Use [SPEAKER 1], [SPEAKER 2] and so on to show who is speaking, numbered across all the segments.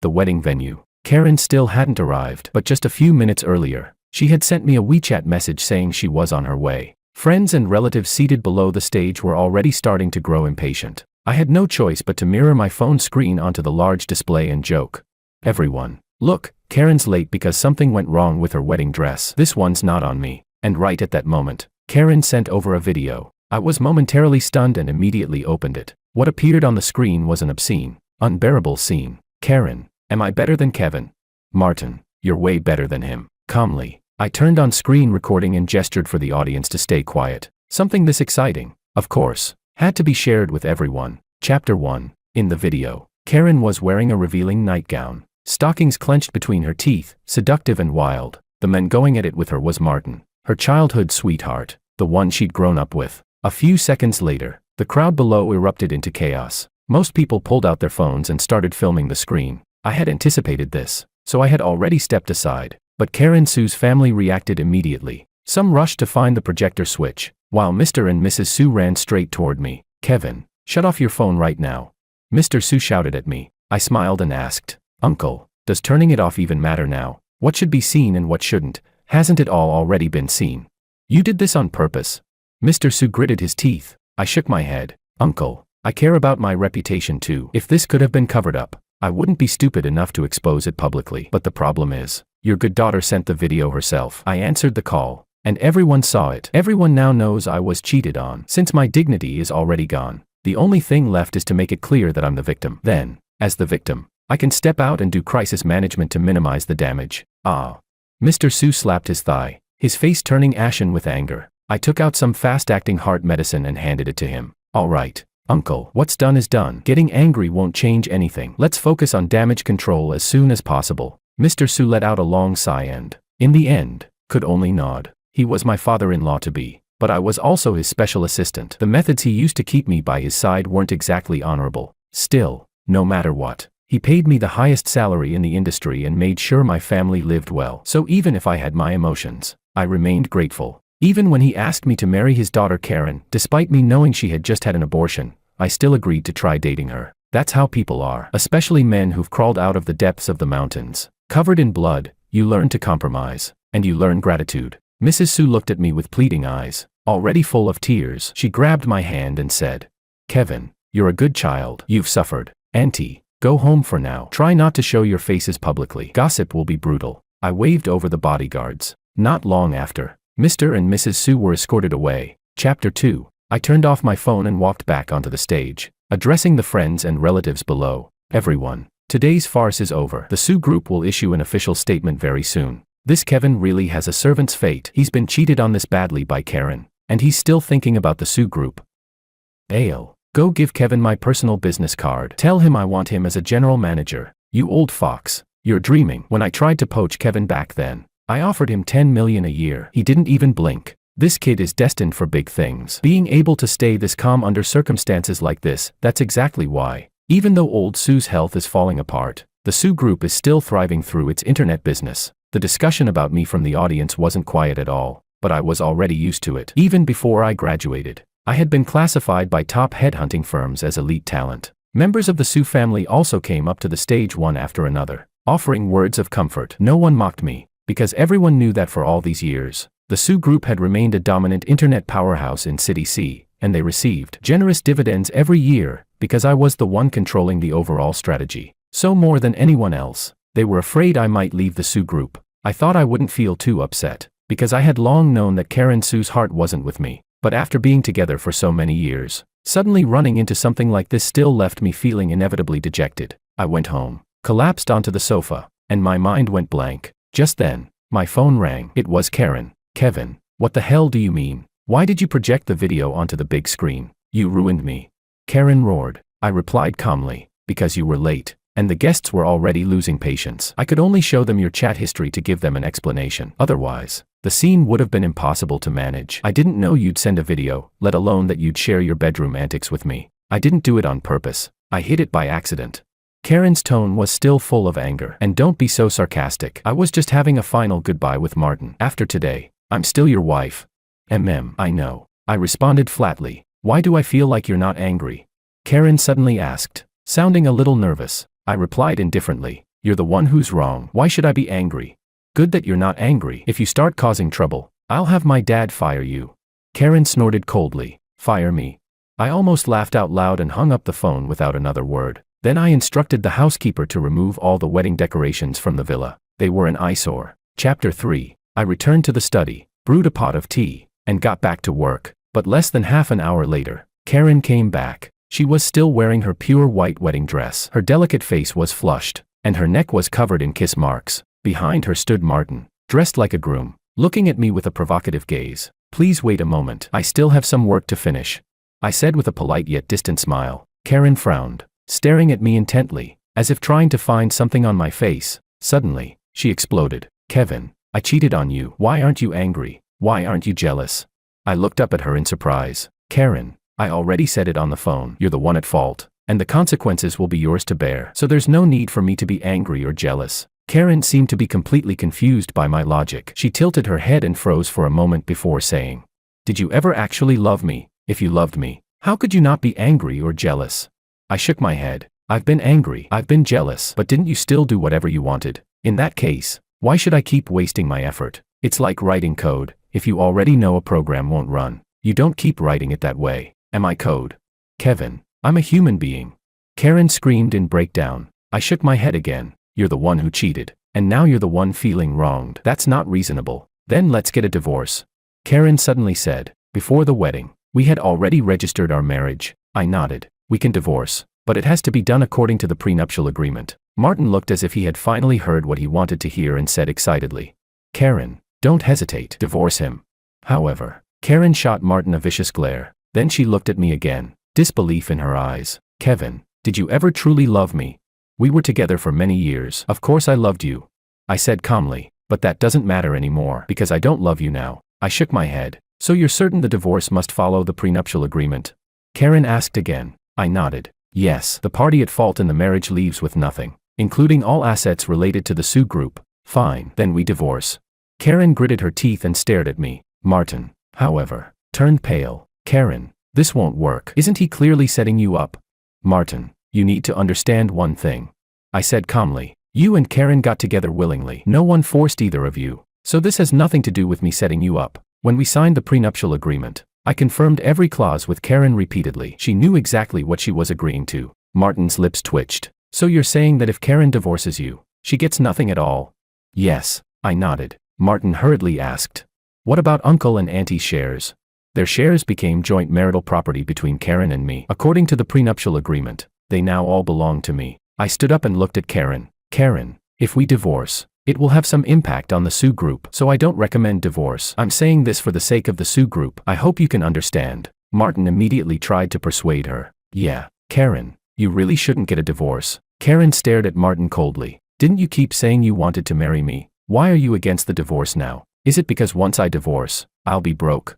[SPEAKER 1] the wedding venue. Karen still hadn't arrived, but just a few minutes earlier, she had sent me a WeChat message saying she was on her way. Friends and relatives seated below the stage were already starting to grow impatient. I had no choice but to mirror my phone screen onto the large display and joke. Everyone, look, Karen's late because something went wrong with her wedding dress. This one's not on me. And right at that moment, Karen sent over a video. I was momentarily stunned and immediately opened it. What appeared on the screen was an obscene, unbearable scene. Karen, am I better than Kevin? Martin, you're way better than him. Calmly, I turned on screen recording and gestured for the audience to stay quiet. Something this exciting, of course, had to be shared with everyone. Chapter 1. In the video, Karen was wearing a revealing nightgown, stockings clenched between her teeth, seductive and wild. The man going at it with her was Martin, her childhood sweetheart, the one she'd grown up with. A few seconds later, the crowd below erupted into chaos. Most people pulled out their phones and started filming the screen. I had anticipated this, so I had already stepped aside. But Karen Sue's family reacted immediately. Some rushed to find the projector switch, while Mr. and Mrs. Sue ran straight toward me. Kevin, shut off your phone right now. Mr. Sue shouted at me. I smiled and asked, Uncle, does turning it off even matter now? What should be seen and what shouldn't? Hasn't it all already been seen? You did this on purpose. Mr. Sue gritted his teeth. I shook my head. Uncle, I care about my reputation too. If this could have been covered up, I wouldn't be stupid enough to expose it publicly. But the problem is, your good daughter sent the video herself. I answered the call, and everyone saw it. Everyone now knows I was cheated on. Since my dignity is already gone, the only thing left is to make it clear that I'm the victim. Then, as the victim, I can step out and do crisis management to minimize the damage. Ah. Mr. Sue slapped his thigh, his face turning ashen with anger. I took out some fast-acting heart medicine and handed it to him. All right, Uncle, what's done is done. Getting angry won't change anything. Let's focus on damage control as soon as possible. Mr. Sue let out a long sigh and, in the end, could only nod. He was my father-in-law-to-be, but I was also his special assistant. The methods he used to keep me by his side weren't exactly honorable. Still, no matter what, he paid me the highest salary in the industry and made sure my family lived well. So even if I had my emotions, I remained grateful. Even when he asked me to marry his daughter Karen, despite me knowing she had just had an abortion, I still agreed to try dating her. That's how people are, especially men who've crawled out of the depths of the mountains. Covered in blood, you learn to compromise, and you learn gratitude. Mrs. Sue looked at me with pleading eyes, already full of tears. She grabbed my hand and said, Kevin, you're a good child. You've suffered. Auntie, go home for now. Try not to show your faces publicly. Gossip will be brutal. I waved over the bodyguards. Not long after, Mr. and Mrs. Sue were escorted away. Chapter 2. I turned off my phone and walked back onto the stage, addressing the friends and relatives below. Everyone, today's farce is over. The Sue group will issue an official statement very soon. This Kevin really has a servant's fate. He's been cheated on this badly by Karen, and he's still thinking about the Sue group. Ale, go give Kevin my personal business card. Tell him I want him as a general manager. You old fox, you're dreaming. When I tried to poach Kevin back then, I offered him $10 million a year. He didn't even blink. This kid is destined for big things. Being able to stay this calm under circumstances like this, that's exactly why. Even though old Sue's health is falling apart, the Sue group is still thriving through its internet business. The discussion about me from the audience wasn't quiet at all, but I was already used to it. Even before I graduated, I had been classified by top headhunting firms as elite talent. Members of the Sue family also came up to the stage one after another, offering words of comfort. No one mocked me, because everyone knew that for all these years, the Sue group had remained a dominant internet powerhouse in City C, and they received generous dividends every year, because I was the one controlling the overall strategy. So more than anyone else, they were afraid I might leave the Sue group. I thought I wouldn't feel too upset, because I had long known that Karen Sue's heart wasn't with me. But after being together for so many years, suddenly running into something like this still left me feeling inevitably dejected. I went home, collapsed onto the sofa, and my mind went blank. Just then, my phone rang. It was Karen. Kevin, what the hell do you mean? Why did you project the video onto the big screen? You ruined me. Karen roared. I replied calmly, because you were late, and the guests were already losing patience. I could only show them your chat history to give them an explanation. Otherwise, the scene would have been impossible to manage. I didn't know you'd send a video, let alone that you'd share your bedroom antics with me. I didn't do it on purpose. I hid it by accident. Karen's tone was still full of anger. And don't be so sarcastic. I was just having a final goodbye with Martin. After today, I'm still your wife. I know. I responded flatly. Why do I feel like you're not angry? Karen suddenly asked, sounding a little nervous. I replied indifferently, You're the one who's wrong. Why should I be angry? Good that you're not angry. If you start causing trouble, I'll have my dad fire you. Karen snorted coldly. Fire me? I almost laughed out loud and hung up the phone without another word. Then I instructed the housekeeper to remove all the wedding decorations from the villa. They were an eyesore. Chapter 3. I returned to the study, brewed a pot of tea, and got back to work. But less than half an hour later, Karen came back. She was still wearing her pure white wedding dress. Her delicate face was flushed, and her neck was covered in kiss marks. Behind her stood Martin, dressed like a groom, looking at me with a provocative gaze. Please wait a moment. I still have some work to finish, I said with a polite yet distant smile. Karen frowned, staring at me intently, as if trying to find something on my face. Suddenly, she exploded. Kevin, I cheated on you. Why aren't you angry? Why aren't you jealous? I looked up at her in surprise. Karen, I already said it on the phone. You're the one at fault, and the consequences will be yours to bear. So there's no need for me to be angry or jealous. Karen seemed to be completely confused by my logic. She tilted her head and froze for a moment before saying, Did you ever actually love me? If you loved me, how could you not be angry or jealous? I shook my head. I've been angry, I've been jealous, but didn't you still do whatever you wanted? In that case, why should I keep wasting my effort? It's like writing code. If you already know a program won't run, you don't keep writing it that way. Am I code? Kevin, I'm a human being. Karen screamed in breakdown. I shook my head again. You're the one who cheated, and now you're the one feeling wronged. That's not reasonable. Then let's get a divorce. Karen suddenly said. Before the wedding, we had already registered our marriage. I nodded. We can divorce, but it has to be done according to the prenuptial agreement. Martin looked as if he had finally heard what he wanted to hear and said excitedly, Karen, don't hesitate. Divorce him. However, Karen shot Martin a vicious glare. Then she looked at me again, disbelief in her eyes. Kevin, did you ever truly love me? We were together for many years. Of course I loved you, I said calmly, but that doesn't matter anymore because I don't love you now. I shook my head. So you're certain the divorce must follow the prenuptial agreement? Karen asked again. I nodded. Yes, the party at fault in the marriage leaves with nothing, including all assets related to the Sue Group. Fine, then we divorce. Karen gritted her teeth and stared at me. Martin, however, turned pale. Karen, this won't work. Isn't he clearly setting you up? Martin, you need to understand one thing, I said calmly. You and Karen got together willingly. No one forced either of you. So this has nothing to do with me setting you up. When we signed the prenuptial agreement, I confirmed every clause with Karen repeatedly. She knew exactly what she was agreeing to. Martin's lips twitched. So you're saying that if Karen divorces you, she gets nothing at all? Yes, I nodded. Martin hurriedly asked, what about Uncle and Auntie's shares? Their shares became joint marital property between Karen and me. According to the prenuptial agreement, they now all belong to me. I stood up and looked at Karen. Karen, if we divorce, it will have some impact on the Sue Group, so I don't recommend divorce. I'm saying this for the sake of the Sue Group. I hope you can understand. Martin immediately tried to persuade her. Yeah, Karen, you really shouldn't get a divorce. Karen stared at Martin coldly. Didn't you keep saying you wanted to marry me? Why are you against the divorce now? Is it because once I divorce, I'll be broke?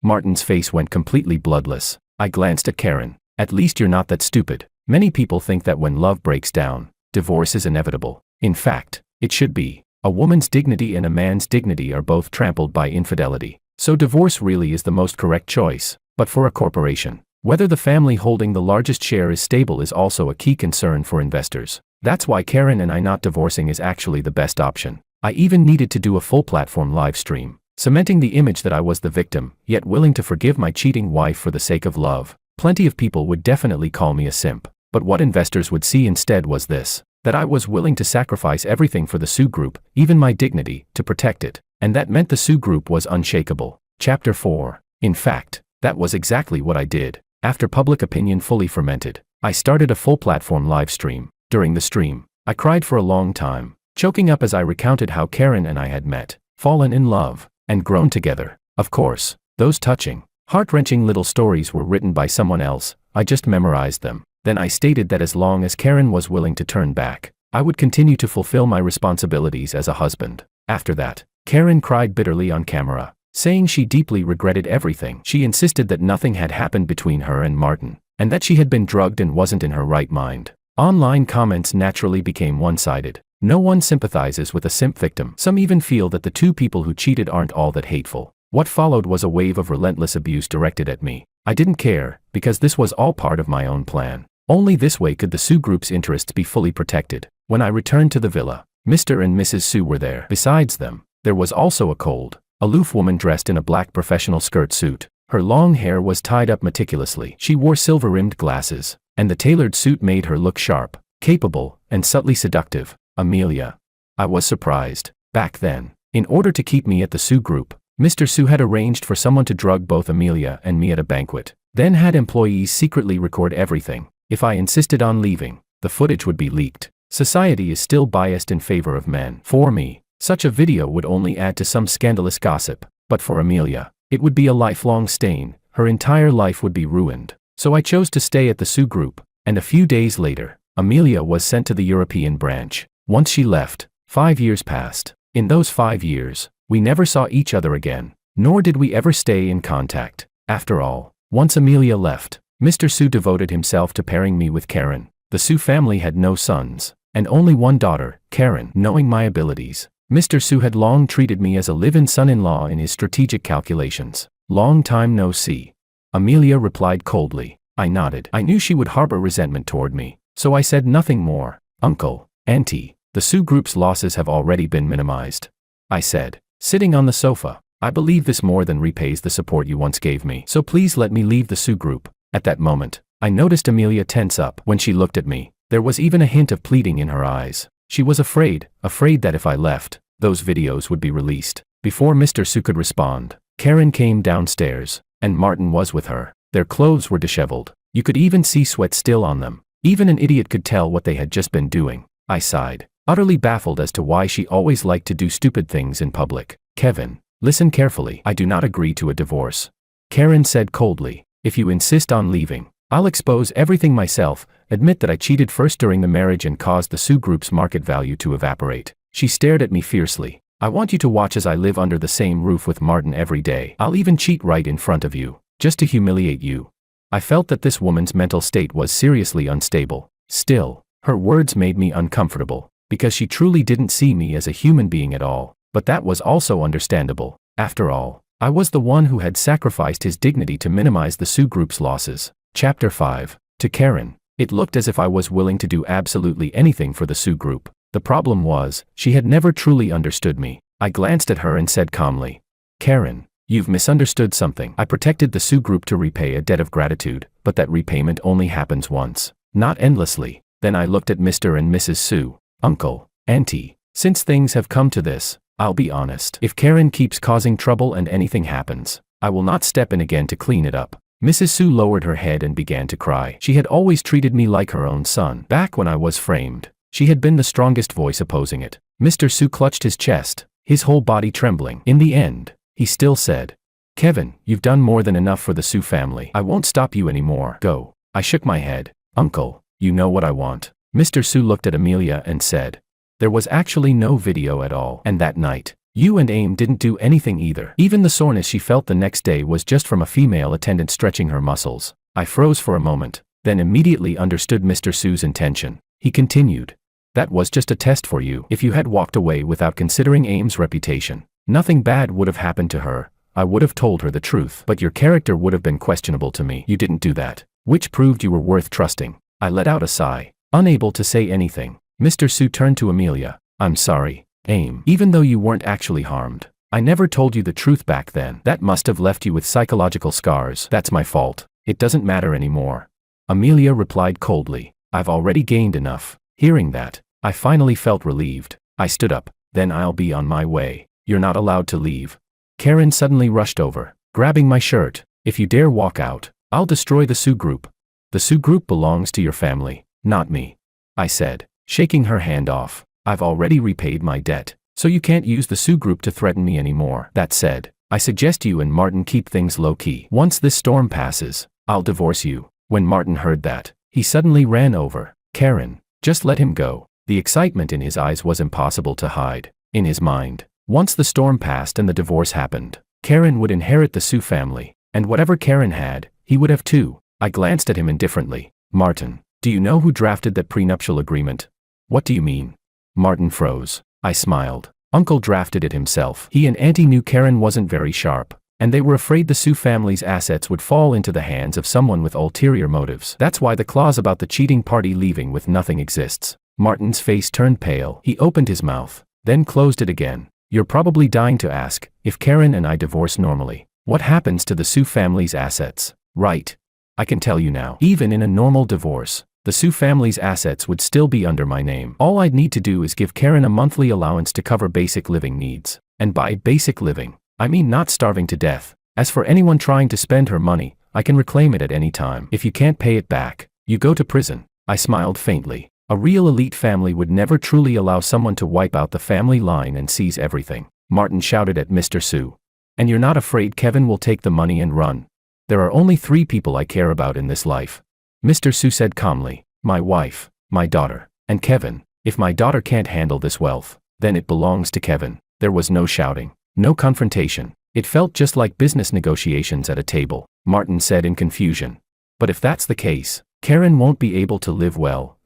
[SPEAKER 1] Martin's face went completely bloodless. I glanced at Karen. At least you're not that stupid. Many people think that when love breaks down, divorce is inevitable. In fact, it should be. A woman's dignity and a man's dignity are both trampled by infidelity. So divorce really is the most correct choice. But for a corporation, whether the family holding the largest share is stable is also a key concern for investors. That's why Karen and I not divorcing is actually the best option. I even needed to do a full platform live stream, cementing the image that I was the victim, yet willing to forgive my cheating wife for the sake of love. Plenty of people would definitely call me a simp. But what investors would see instead was this. That I was willing to sacrifice everything for the Sue Group, even my dignity, to protect it. And that meant the Sue Group was unshakable. Chapter 4. In fact, that was exactly what I did. After public opinion fully fermented, I started a full platform live stream. During the stream, I cried for a long time, choking up as I recounted how Karen and I had met, fallen in love, and grown together. Of course, those touching, heart-wrenching little stories were written by someone else. I just memorized them. Then I stated that as long as Karen was willing to turn back, I would continue to fulfill my responsibilities as a husband. After that, Karen cried bitterly on camera, saying she deeply regretted everything. She insisted that nothing had happened between her and Martin, and that she had been drugged and wasn't in her right mind. Online comments naturally became one-sided. No one sympathizes with a simp victim. Some even feel that the two people who cheated aren't all that hateful. What followed was a wave of relentless abuse directed at me. I didn't care, because this was all part of my own plan. Only this way could the Sue Group's interests be fully protected. When I returned to the villa, Mr. and Mrs. Sue were there. Besides them, there was also a cold, aloof woman dressed in a black professional skirt suit. Her long hair was tied up meticulously. She wore silver-rimmed glasses, and the tailored suit made her look sharp, capable, and subtly seductive. Amelia. I was surprised. Back then, in order to keep me at the Sue group, Mr. Sue had arranged for someone to drug both Amelia and me at a banquet, then had employees secretly record everything. If I insisted on leaving, the footage would be leaked. Society is still biased in favor of men. For me, such a video would only add to some scandalous gossip, but for Amelia, it would be a lifelong stain. Her entire life would be ruined. So I chose to stay at the Sue group, and a few days later, Amelia was sent to the European branch. Once she left, 5 years passed. In those 5 years, we never saw each other again, nor did we ever stay in contact. After all, once Amelia left, Mr. Sue devoted himself to pairing me with Karen. The Sue family had no sons, and only one daughter, Karen. Knowing my abilities, Mr. Sue had long treated me as a live-in son-in-law in his strategic calculations. Long time no see. Amelia replied coldly. I nodded. I knew she would harbor resentment toward me, so I said nothing more. Uncle, Auntie, the Sue group's losses have already been minimized, I said, sitting on the sofa. I believe this more than repays the support you once gave me, so please let me leave the Sue group. At that moment, I noticed Amelia tense up. When she looked at me, there was even a hint of pleading in her eyes. She was afraid that if I left, those videos would be released. Before Mr. Sue could respond, Karen came downstairs, and Martin was with her. Their clothes were disheveled. You could even see sweat still on them. Even an idiot could tell what they had just been doing. I sighed, utterly baffled as to why she always liked to do stupid things in public. Kevin, listen carefully. I do not agree to a divorce, Karen said coldly. If you insist on leaving, I'll expose everything myself, admit that I cheated first during the marriage and caused the Sue group's market value to evaporate. She stared at me fiercely. I want you to watch as I live under the same roof with Martin every day. I'll even cheat right in front of you, just to humiliate you. I felt that this woman's mental state was seriously unstable. Still, her words made me uncomfortable, because she truly didn't see me as a human being at all. But that was also understandable. After all, I was the one who had sacrificed his dignity to minimize the Sue group's losses. Chapter 5. To Karen, it looked as if I was willing to do absolutely anything for the Sue group. The problem was, she had never truly understood me. I glanced at her and said calmly, Karen, you've misunderstood something. I protected the Sue group to repay a debt of gratitude, but that repayment only happens once, not endlessly. Then I looked at Mr. and Mrs. Sue. Uncle, Auntie, since things have come to this, I'll be honest. If Karen keeps causing trouble and anything happens, I will not step in again to clean it up. Mrs. Sue lowered her head and began to cry. She had always treated me like her own son. Back when I was framed, she had been the strongest voice opposing it. Mr. Sue clutched his chest, his whole body trembling. In the end, he still said, Kevin, you've done more than enough for the Sue family. I won't stop you anymore. Go. I shook my head. Uncle, you know what I want. Mr. Sue looked at Amelia and said, there was actually no video at all. And that night, you and Aim didn't do anything either. Even the soreness she felt the next day was just from a female attendant stretching her muscles. I froze for a moment, then immediately understood Mr. Sue's intention. He continued, that was just a test for you. If you had walked away without considering Aim's reputation, nothing bad would have happened to her. I would have told her the truth. But your character would have been questionable to me. You didn't do that, which proved you were worth trusting. I let out a sigh, unable to say anything. Mr. Sue turned to Amelia. I'm sorry, Aim. Even though you weren't actually harmed, I never told you the truth back then. That must have left you with psychological scars. That's my fault. It doesn't matter anymore. Amelia replied coldly. I've already gained enough. Hearing that, I finally felt relieved. I stood up. Then I'll be on my way. You're not allowed to leave. Karen suddenly rushed over, grabbing my shirt. If you dare walk out, I'll destroy the Sue group. The Sue group belongs to your family, not me, I said, shaking her hand off. I've already repaid my debt, so you can't use the Sue group to threaten me anymore. That said, I suggest you and Martin keep things low-key. Once this storm passes, I'll divorce you. When Martin heard that, he suddenly ran over. Karen, just let him go. The excitement in his eyes was impossible to hide. In his mind, once the storm passed and the divorce happened, Karen would inherit the Sue family, and whatever Karen had, he would have too. I glanced at him indifferently. Martin, do you know who drafted that prenuptial agreement? What do you mean? Martin froze. I smiled. Uncle drafted it himself. He and Auntie knew Karen wasn't very sharp, and they were afraid the Sue family's assets would fall into the hands of someone with ulterior motives. That's why the clause about the cheating party leaving with nothing exists. Martin's face turned pale. He opened his mouth, then closed it again. You're probably dying to ask, if Karen and I divorce normally, what happens to the Sue family's assets, right? I can tell you now. Even in a normal divorce, the Sue family's assets would still be under my name. All I'd need to do is give Karen a monthly allowance to cover basic living needs. And by basic living, I mean not starving to death. As for anyone trying to spend her money, I can reclaim it at any time. If you can't pay it back, you go to prison. I smiled faintly. A real elite family would never truly allow someone to wipe out the family line and seize everything. Martin shouted at Mr. Sue. And you're not afraid Kevin will take the money and run? There are only 3 people I care about in this life. Mr. Sue said calmly. My wife, my daughter, and Kevin. If my daughter can't handle this wealth, then it belongs to Kevin. There was no shouting, no confrontation. It felt just like business negotiations at a table, Martin said in confusion. But if that's the case, Karen won't be able to live well.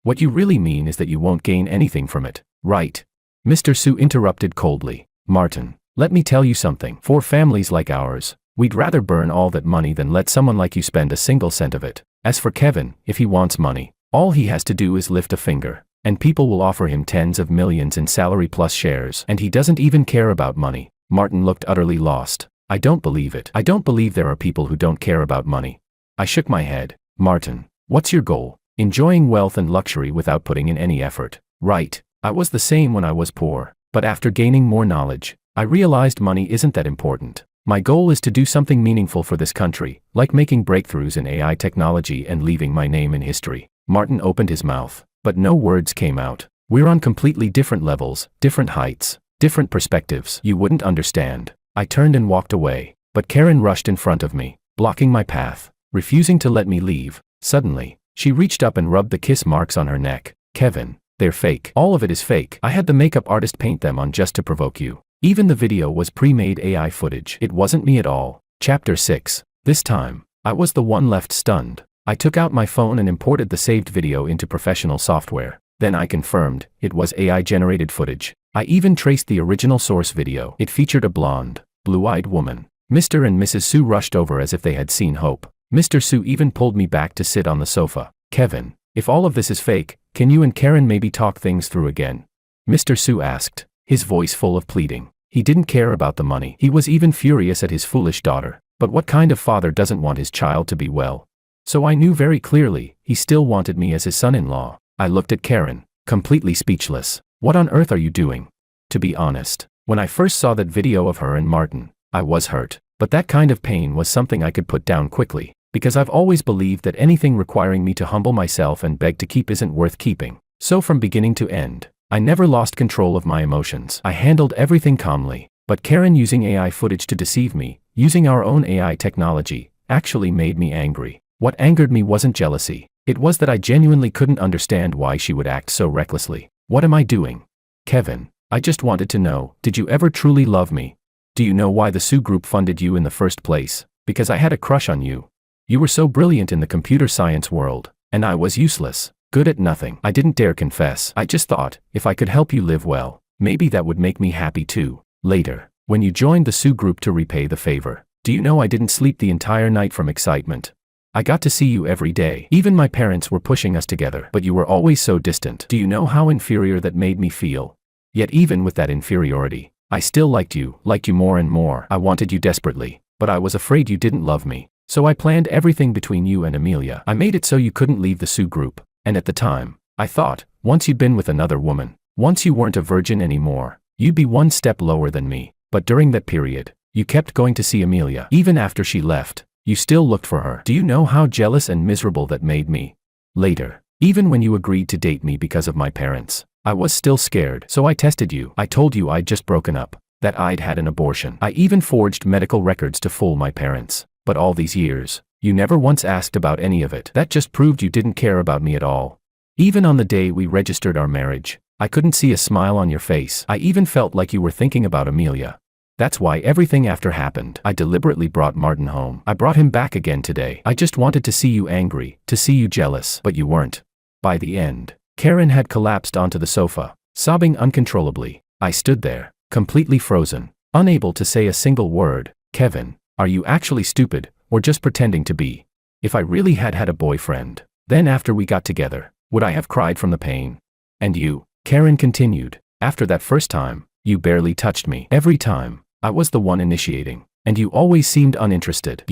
[SPEAKER 1] What you really mean is that you won't gain anything from it, right? Mr. Sue interrupted coldly. Martin, let me tell you something. For families like ours, we'd rather burn all that money than let someone like you spend a single cent of it. As for Kevin, if he wants money, all he has to do is lift a finger, and people will offer him tens of millions in salary plus shares, and he doesn't even care about money. Martin looked utterly lost. I don't believe it. I don't believe there are people who don't care about money. I shook my head. Martin, what's your goal? Enjoying wealth and luxury without putting in any effort. Right. I was the same when I was poor, but after gaining more knowledge, I realized money isn't that important. My goal is to do something meaningful for this country, like making breakthroughs in AI technology and leaving my name in history. Martin opened his mouth, but no words came out. We're on completely different levels, different heights, different perspectives. You wouldn't understand. I turned and walked away, but Karen rushed in front of me, blocking my path, refusing to let me leave. Suddenly, she reached up and rubbed the kiss marks on her neck. Kevin, they're fake. All of it is fake. I had the makeup artist paint them on just to provoke you. Even the video was pre-made AI footage. It wasn't me at all. Chapter 6. This time, I was the one left stunned. I took out my phone and imported the saved video into professional software. Then I confirmed, it was AI-generated footage. I even traced the original source video. It featured a blonde, blue-eyed woman. Mr. and Mrs. Sue rushed over as if they had seen hope. Mr. Sue even pulled me back to sit on the sofa. Kevin, if all of this is fake, can you and Karen maybe talk things through again? Mr. Sue asked, his voice full of pleading. He didn't care about the money. He was even furious at his foolish daughter. But what kind of father doesn't want his child to be well? So I knew very clearly, he still wanted me as his son-in-law. I looked at Karen, completely speechless. What on earth are you doing? To be honest, when I first saw that video of her and Martin, I was hurt. But that kind of pain was something I could put down quickly, because I've always believed that anything requiring me to humble myself and beg to keep isn't worth keeping. So from beginning to end, I never lost control of my emotions. I handled everything calmly. But Karen using AI footage to deceive me, using our own AI technology, actually made me angry. What angered me wasn't jealousy. It was that I genuinely couldn't understand why she would act so recklessly. What am I doing? Kevin, I just wanted to know, did you ever truly love me? Do you know why the Sue Group funded you in the first place? Because I had a crush on you. You were so brilliant in the computer science world, and I was useless, good at nothing. I didn't dare confess. I just thought, if I could help you live well, maybe that would make me happy too. Later, when you joined the Sue Group to repay the favor, do you know I didn't sleep the entire night from excitement? I got to see you every day. Even my parents were pushing us together, but you were always so distant. Do you know how inferior that made me feel? Yet even with that inferiority, I still liked you more and more. I wanted you desperately, but I was afraid you didn't love me. So I planned everything between you and Amelia. I made it so you couldn't leave the Sue Group. And at the time, I thought, once you'd been with another woman, once you weren't a virgin anymore, you'd be one step lower than me. But during that period, you kept going to see Amelia. Even after she left, you still looked for her. Do you know how jealous and miserable that made me? Later, even when you agreed to date me because of my parents, I was still scared. So I tested you. I told you I'd just broken up, that I'd had an abortion. I even forged medical records to fool my parents. But all these years, you never once asked about any of it. That just proved you didn't care about me at all. Even on the day we registered our marriage, I couldn't see a smile on your face. I even felt like you were thinking about Amelia. That's why everything after happened. I deliberately brought Martin home. I brought him back again today. I just wanted to see you angry, to see you jealous, but you weren't. By the end, Karen had collapsed onto the sofa, sobbing uncontrollably. I stood there, completely frozen, unable to say a single word. Kevin, are you actually stupid, or just pretending to be? If I really had had a boyfriend, then after we got together, would I have cried from the pain? And you, Karen continued, after that first time, you barely touched me. Every time, I was the one initiating, and you always seemed uninterested.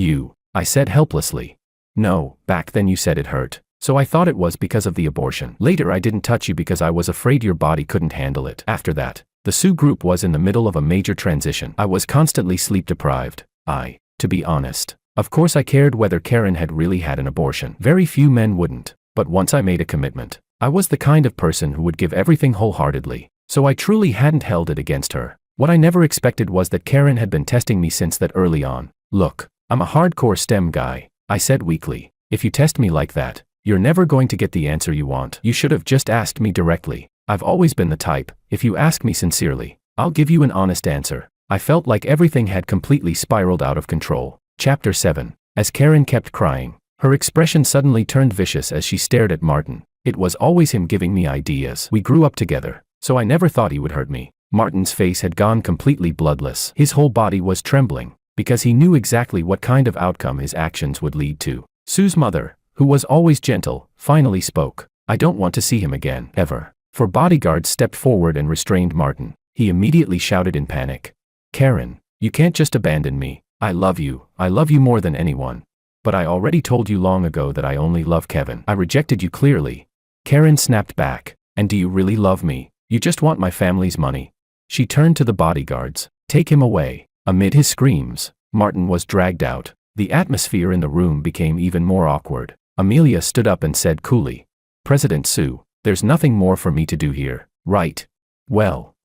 [SPEAKER 1] I said helplessly. No, back then you said it hurt. So I thought it was because of the abortion. Later I didn't touch you because I was afraid your body couldn't handle it. After that, the Sue group was in the middle of a major transition. I was constantly sleep deprived. To be honest, of course I cared whether Karen had really had an abortion. Very few men wouldn't. But once I made a commitment, I was the kind of person who would give everything wholeheartedly. So I truly hadn't held it against her. What I never expected was that Karen had been testing me since that early on. Look, I'm a hardcore STEM guy, I said weakly. If you test me like that, you're never going to get the answer you want. You should have just asked me directly. I've always been the type, if you ask me sincerely, I'll give you an honest answer. I felt like everything had completely spiraled out of control. Chapter 7. As Karen kept crying, her expression suddenly turned vicious as she stared at Martin. It was always him giving me ideas. We grew up together, so I never thought he would hurt me. Martin's face had gone completely bloodless. His whole body was trembling, because he knew exactly what kind of outcome his actions would lead to. Sue's mother, who was always gentle, finally spoke. I don't want to see him again, ever. Four bodyguards stepped forward and restrained Martin. He immediately shouted in panic. Karen, you can't just abandon me. I love you more than anyone. But I already told you long ago that I only love Kevin. I rejected you clearly. Karen snapped back. And do you really love me? You just want my family's money. She turned to the bodyguards. Take him away. Amid his screams, Martin was dragged out. The atmosphere in the room became even more awkward. Amelia stood up and said coolly, President Sue, there's nothing more for me to do here, right? Well.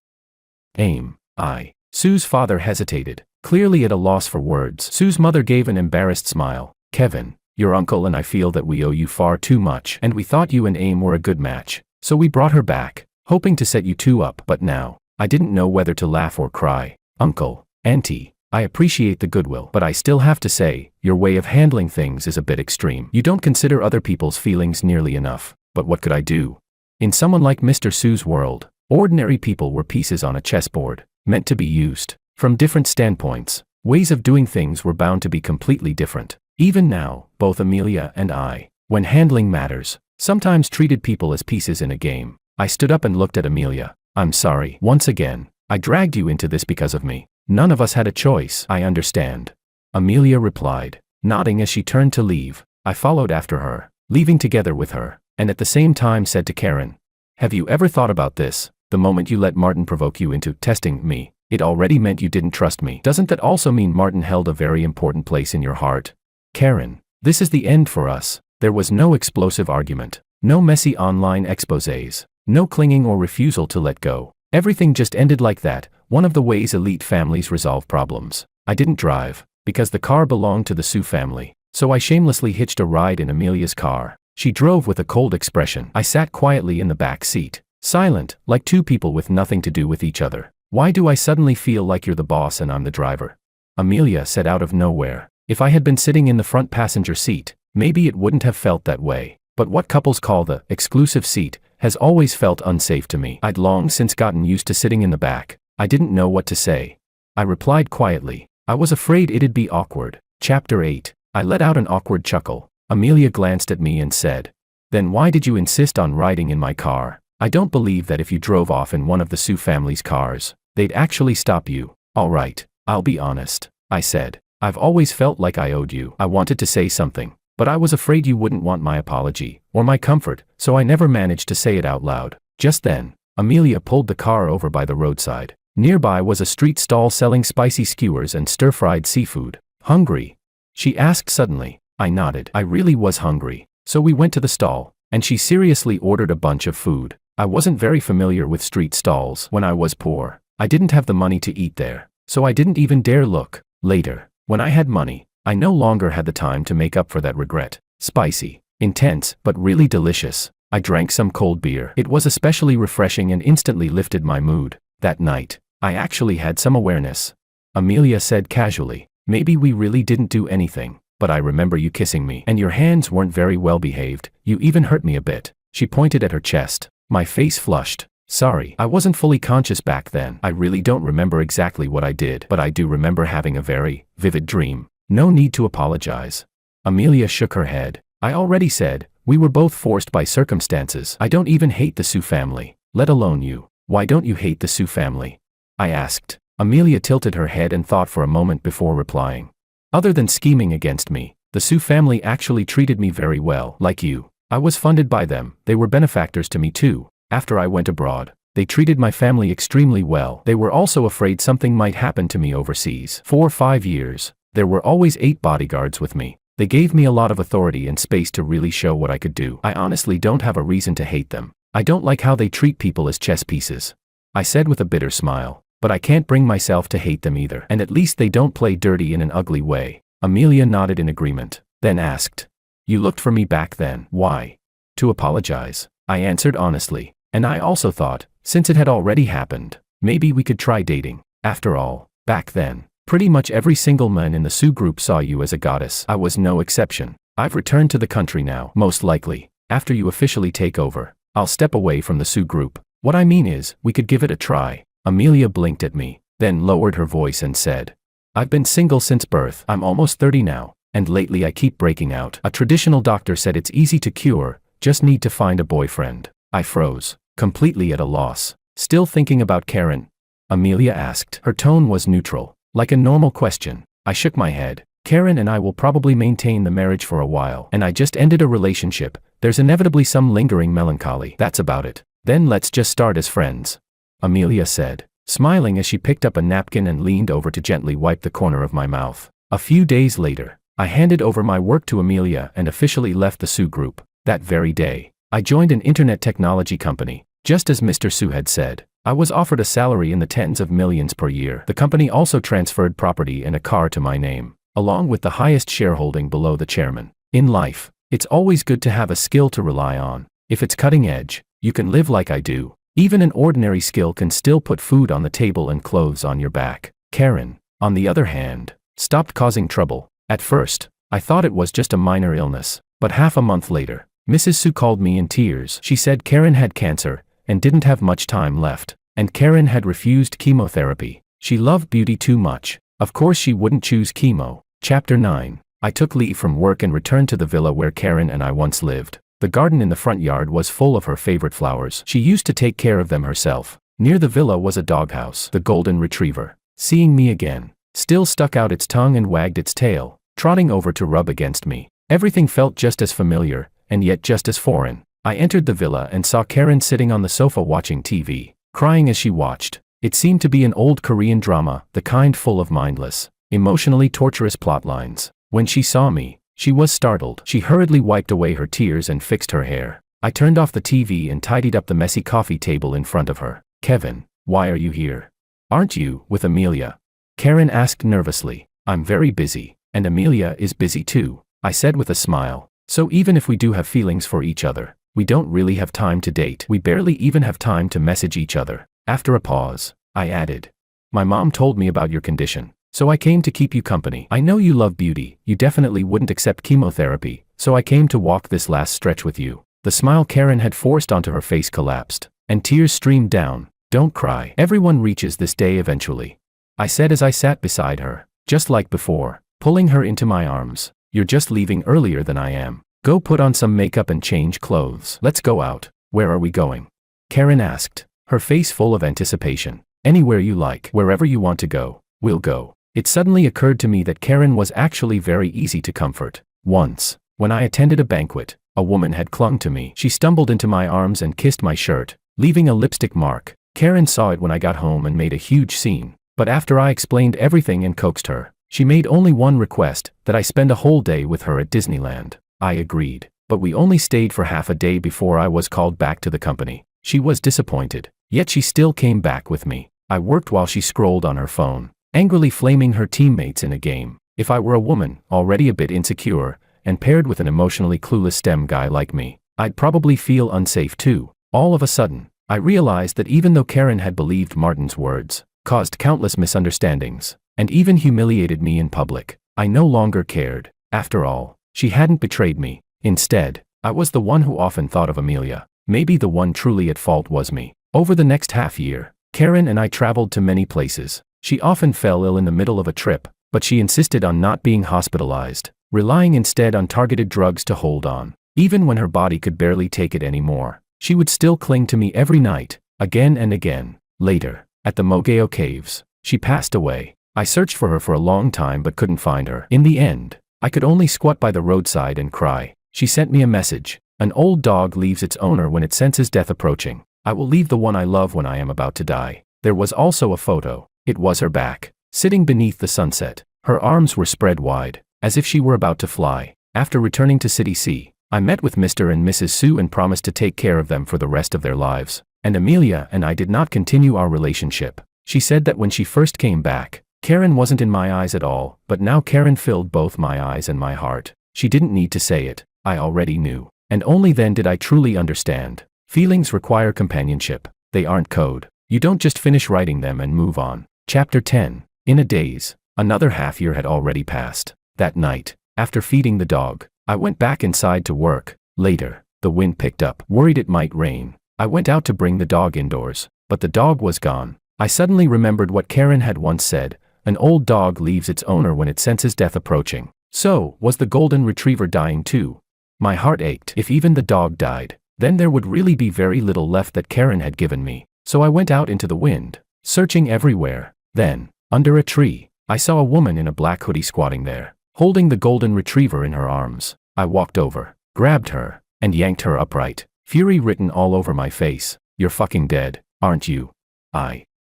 [SPEAKER 1] Sue's father hesitated, clearly at a loss for words. Sue's mother gave an embarrassed smile. Kevin, your uncle and I feel that we owe you far too much, and we thought you and Aim were a good match. So we brought her back, hoping to set you two up. But now, I didn't know whether to laugh or cry. Uncle, Auntie, I appreciate the goodwill, but I still have to say, your way of handling things is a bit extreme. You don't consider other people's feelings nearly enough. But what could I do? In someone like Mr. Sue's world, ordinary people were pieces on a chessboard, meant to be used. From different standpoints, ways of doing things were bound to be completely different. Even now, both Amelia and I, when handling matters, sometimes treated people as pieces in a game. I stood up and looked at Amelia. I'm sorry. Once again, I dragged you into this because of me. None of us had a choice. I understand. Amelia replied, nodding as she turned to leave. I followed after her, leaving together with her, and at the same time said to Karen, have you ever thought about this? The moment you let Martin provoke you into testing me, it already meant you didn't trust me. Doesn't that also mean Martin held a very important place in your heart? Karen, this is the end for us. There was no explosive argument, no messy online exposés, no clinging or refusal to let go. Everything just ended like that, one of the ways elite families resolve problems. I didn't drive, because the car belonged to the Sue family, so I shamelessly hitched a ride in Amelia's car. She drove with a cold expression. I sat quietly in the back seat, silent, like two people with nothing to do with each other. Why do I suddenly feel like you're the boss and I'm the driver? Amelia said out of nowhere. If I had been sitting in the front passenger seat, maybe it wouldn't have felt that way. But what couples call the exclusive seat has always felt unsafe to me. I'd long since gotten used to sitting in the back. I didn't know what to say. I replied quietly. I was afraid it'd be awkward. Chapter 8. I let out an awkward chuckle. Amelia glanced at me and said, then why did you insist on riding in my car? I don't believe that if you drove off in one of the Sue family's cars, they'd actually stop you. All right, I'll be honest, I said. I've always felt like I owed you. I wanted to say something, but I was afraid you wouldn't want my apology, or my comfort, so I never managed to say it out loud. Just then, Amelia pulled the car over by the roadside. Nearby was a street stall selling spicy skewers and stir-fried seafood. Hungry? She asked suddenly. I nodded. I really was hungry. So we went to the stall, and she seriously ordered a bunch of food. I wasn't very familiar with street stalls when I was poor. I didn't have the money to eat there, so I didn't even dare look. Later, when I had money, I no longer had the time to make up for that regret. Spicy, intense, but really delicious. I drank some cold beer. It was especially refreshing and instantly lifted my mood. That night, I actually had some awareness. Amelia said casually, maybe we really didn't do anything, but I remember you kissing me, and your hands weren't very well behaved. You even hurt me a bit. She pointed at her chest. My face flushed. Sorry, I wasn't fully conscious back then. I really don't remember exactly what I did, but I do remember having a very vivid dream. No need to apologize. Amelia shook her head. I already said, We were both forced by circumstances. I don't even hate the Sue family, let alone you. Why don't you hate the Sue family? I asked. Amelia tilted her head and thought for a moment before replying. Other than scheming against me, the Sue family actually treated me very well. Like you, I was funded by them. They were benefactors to me too. After I went abroad, they treated my family extremely well. They were also afraid something might happen to me overseas. For 5 years, there were always 8 bodyguards with me. They gave me a lot of authority and space to really show what I could do. I honestly don't have a reason to hate them. I don't like how they treat people as chess pieces, I said with a bitter smile. But I can't bring myself to hate them either. And at least they don't play dirty in an ugly way. Amelia nodded in agreement, then asked, "You looked for me back then. Why?" "To apologize," I answered honestly. And I also thought, since it had already happened, maybe we could try dating. After all, back then, pretty much every single man in the Sue group saw you as a goddess. I was no exception. I've returned to the country now. Most likely, after you officially take over, I'll step away from the Sue group. What I mean is, we could give it a try. Amelia blinked at me, then lowered her voice and said, "I've been single since birth. I'm almost 30 now, and lately I keep breaking out. A traditional doctor said it's easy to cure, just need to find a boyfriend." I froze, completely at a loss. "Still thinking about Karen?" Amelia asked. Her tone was neutral, like a normal question. I shook my head. "Karen and I will probably maintain the marriage for a while, and I just ended a relationship. There's inevitably some lingering melancholy. That's about it. Then let's just start as friends," Amelia said, smiling as she picked up a napkin and leaned over to gently wipe the corner of my mouth. A few days later, I handed over my work to Amelia and officially left the Sue group. That very day, I joined an internet technology company. Just as Mr. Sue had said, I was offered a salary in the tens of millions per year. The company also transferred property and a car to my name, along with the highest shareholding below the chairman. In life, it's always good to have a skill to rely on. If it's cutting edge, you can live like I do. Even an ordinary skill can still put food on the table and clothes on your back. Karen, on the other hand, stopped causing trouble. At first, I thought it was just a minor illness, but half a month later, Mrs. Sue called me in tears. She said Karen had cancer and didn't have much time left, and Karen had refused chemotherapy. She loved beauty too much. Of course she wouldn't choose chemo. Chapter 9. I took leave from work and returned to the villa where Karen and I once lived. The garden in the front yard was full of her favorite flowers. She used to take care of them herself. Near the villa was a doghouse. The golden retriever, seeing me again, still stuck out its tongue and wagged its tail, trotting over to rub against me. Everything felt just as familiar, and yet just as foreign. I entered the villa and saw Karen sitting on the sofa watching TV, crying as she watched. It seemed to be an old Korean drama, the kind full of mindless, emotionally torturous plot lines. When she saw me, she was startled. She hurriedly wiped away her tears and fixed her hair. I turned off the TV and tidied up the messy coffee table in front of her. "Kevin, why are you here? Aren't you with Amelia?" Karen asked nervously. "I'm very busy, and Amelia is busy too," I said with a smile. "So even if we do have feelings for each other, we don't really have time to date. We barely even have time to message each other." After a pause, I added, "My mom told me about your condition, so I came to keep you company. I know you love beauty. You definitely wouldn't accept chemotherapy, so I came to walk this last stretch with you." The smile Karen had forced onto her face collapsed, and tears streamed down. "Don't cry. Everyone reaches this day eventually," I said as I sat beside her, just like before, pulling her into my arms. "You're just leaving earlier than I am. Go put on some makeup and change clothes. Let's go out." "Where are we going?" Karen asked, her face full of anticipation. "Anywhere you like. Wherever you want to go, we'll go." It suddenly occurred to me that Karen was actually very easy to comfort. Once, when I attended a banquet, a woman had clung to me. She stumbled into my arms and kissed my shirt, leaving a lipstick mark. Karen saw it when I got home and made a huge scene. But after I explained everything and coaxed her, she made only one request, that I spend a whole day with her at Disneyland. I agreed, but we only stayed for half a day before I was called back to the company. She was disappointed, yet she still came back with me. I worked while she scrolled on her phone, angrily flaming her teammates in a game. If I were a woman, already a bit insecure, and paired with an emotionally clueless STEM guy like me, I'd probably feel unsafe too. All of a sudden, I realized that even though Karen had believed Martin's words, caused countless misunderstandings, and even humiliated me in public, I no longer cared. After all, she hadn't betrayed me. Instead, I was the one who often thought of Amelia. Maybe the one truly at fault was me. Over the next half year, Karen and I traveled to many places. She often fell ill in the middle of a trip, but she insisted on not being hospitalized, relying instead on targeted drugs to hold on. Even when her body could barely take it anymore, she would still cling to me every night, again and again. Later, at the Mogeo Caves, she passed away. I searched for her for a long time but couldn't find her. In the end, I could only squat by the roadside and cry. She sent me a message. An old dog leaves its owner when it senses death approaching. I will leave the one I love when I am about to die. There was also a photo. It was her back, sitting beneath the sunset. Her arms were spread wide, as if she were about to fly. After returning to City C, I met with Mr. and Mrs. Sue and promised to take care of them for the rest of their lives. And Amelia and I did not continue our relationship. She said that when she first came back, Karen wasn't in my eyes at all, but now Karen filled both my eyes and my heart. She didn't need to say it. I already knew. And only then did I truly understand. Feelings require companionship. They aren't code. You don't just finish writing them and move on. Chapter 10. In a daze. Another half year had already passed. That night, after feeding the dog, I went back inside to work. Later, the wind picked up. Worried it might rain, I went out to bring the dog indoors, but the dog was gone. I suddenly remembered what Karen had once said. An old dog leaves its owner when it senses death approaching. So, was the golden retriever dying too? My heart ached. If even the dog died, then there would really be very little left that Karen had given me. So I went out into the wind, searching everywhere. Then, under a tree, I saw a woman in a black hoodie squatting there, holding the golden retriever in her arms. I walked over, grabbed her, and yanked her upright. Fury written all over my face. You're fucking dead, aren't you?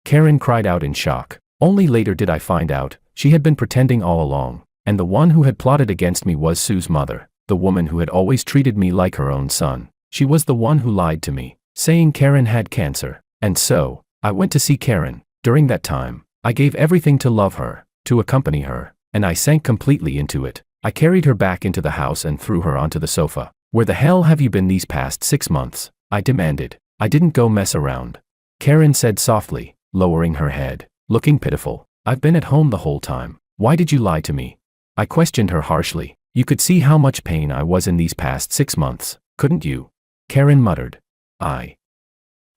[SPEAKER 1] Karen cried out in shock. Only later did I find out, she had been pretending all along, and the one who had plotted against me was Sue's mother, the woman who had always treated me like her own son. She was the one who lied to me, saying Karen had cancer. And so, I went to see Karen. During that time, I gave everything to love her, to accompany her, and I sank completely into it. I carried her back into the house and threw her onto the sofa. Where the hell have you been these past 6 months? I demanded. I didn't go mess around. Karen said softly, lowering her head, looking pitiful. I've been at home the whole time. Why did you lie to me? I questioned her harshly. You could see how much pain I was in these past 6 months, couldn't you? Karen muttered. I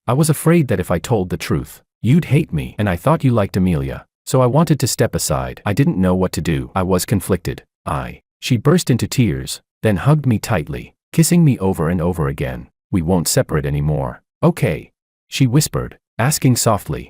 [SPEAKER 1] was afraid that if I told the truth, you'd hate me, and I thought you liked Amelia, so I wanted to step aside. I didn't know what to do. I was conflicted. She burst into tears, then hugged me tightly, kissing me over and over again. We won't separate anymore, okay? She whispered, asking softly,